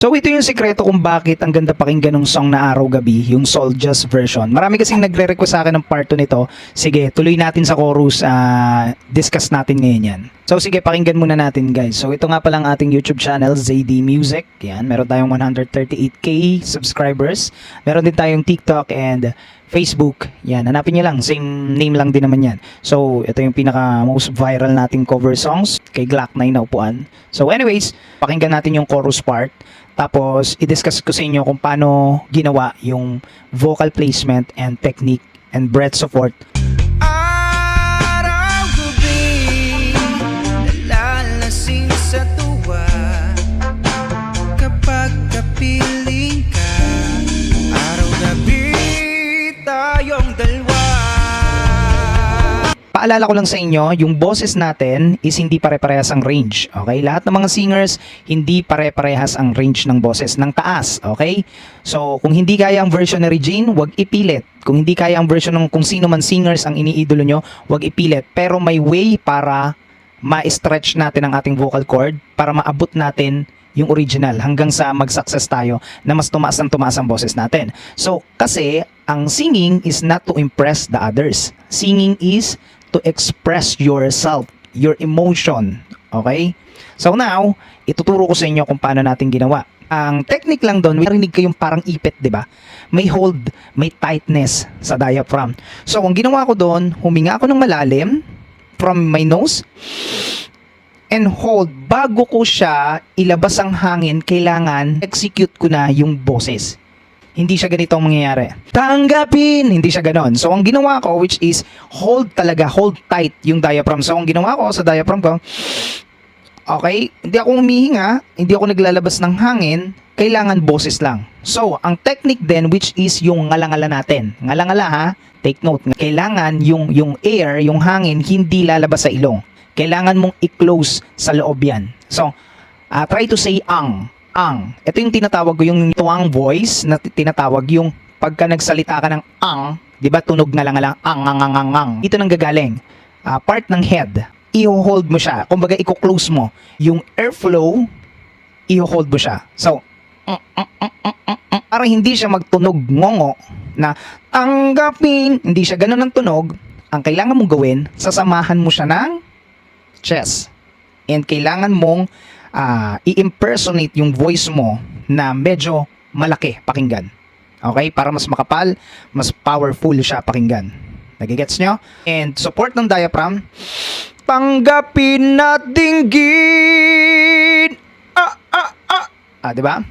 So ito yung sikreto kung bakit ang ganda pakinggan ng song na Araw Gabi, yung Soldiers version. Marami kasing nagre-request sa akin ng part 2 nito. Sige, tuloy natin sa chorus, discuss natin ngayon yan. So sige, pakinggan muna natin guys. So ito nga pala ang ating YouTube channel, ZD Music. Yan, meron tayong 138k subscribers. Meron din tayong TikTok and Facebook. Yan, hanapin nyo lang. Same name lang din naman yan. So, ito yung pinaka most viral nating cover songs kay Glock 9 na upuan. So anyways, pakinggan natin yung chorus part. Tapos, i-discuss ko sa inyo kung paano ginawa yung vocal placement and technique and breath support. Araw-gabi, nalalasing sa tuwa. Kapag kapiling ka, araw-gabi tayong dalawa. Paalala ko lang sa inyo, yung boses natin is hindi pare-parehas ang range. Okay? Lahat ng mga singers, hindi pare-parehas ang range ng boses, ng taas. Okay? So, kung hindi kaya ang version ni Regine, wag ipilit. Kung hindi kaya ang version ng kung sino man singers ang iniidolo nyo, wag ipilit. Pero may way para ma-stretch natin ang ating vocal cord para maabot natin yung original hanggang sa mag-success tayo na mas tumaas ang boses natin. So, kasi ang singing is not to impress the others. Singing is to express yourself, your emotion. Okay? So now, ituturo ko sa inyo kung paano natin ginawa. Ang technique lang doon, marinig kayong parang ipit, di ba? May hold, may tightness sa diaphragm. So, ang ginawa ko doon, huminga ako ng malalim from my nose and hold. Bago ko siya ilabas ang hangin, kailangan execute ko na yung boses. Hindi siya ganito ang mangyayari. Tanggapin! Hindi siya ganon. So, ang ginawa ko, which is hold talaga, hold tight yung diaphragm. So, ang ginawa ko sa diaphragm ko, okay, hindi ako humihinga, hindi ako naglalabas ng hangin, kailangan boses lang. So, ang technique then, which is yung ngalangala natin. Ngalangala ha, take note. Kailangan yung air, yung hangin, hindi lalabas sa ilong. Kailangan mong i-close sa loob yan. So, try to say ang. Ito yung tinatawag ko, yung tuwang voice na tinatawag, yung pagka nagsalita ka ng ang, di ba tunog nga lang ang. Dito nang gagaling. Part ng head, i-hold mo siya. Kumbaga, i-close mo. Yung airflow, i-hold mo siya. So, para hindi siya magtunog ngongo na tanggapin, hindi siya ganun ang tunog, ang kailangan mong gawin, sasamahan mo siya ng chest. And kailangan mong i-impersonate yung voice mo na medyo malaki pakinggan. Okay? Para mas makapal, mas powerful siya pakinggan. Nagigets nyo? And support ng diaphragm. Tanggapin at dinggin. Diba?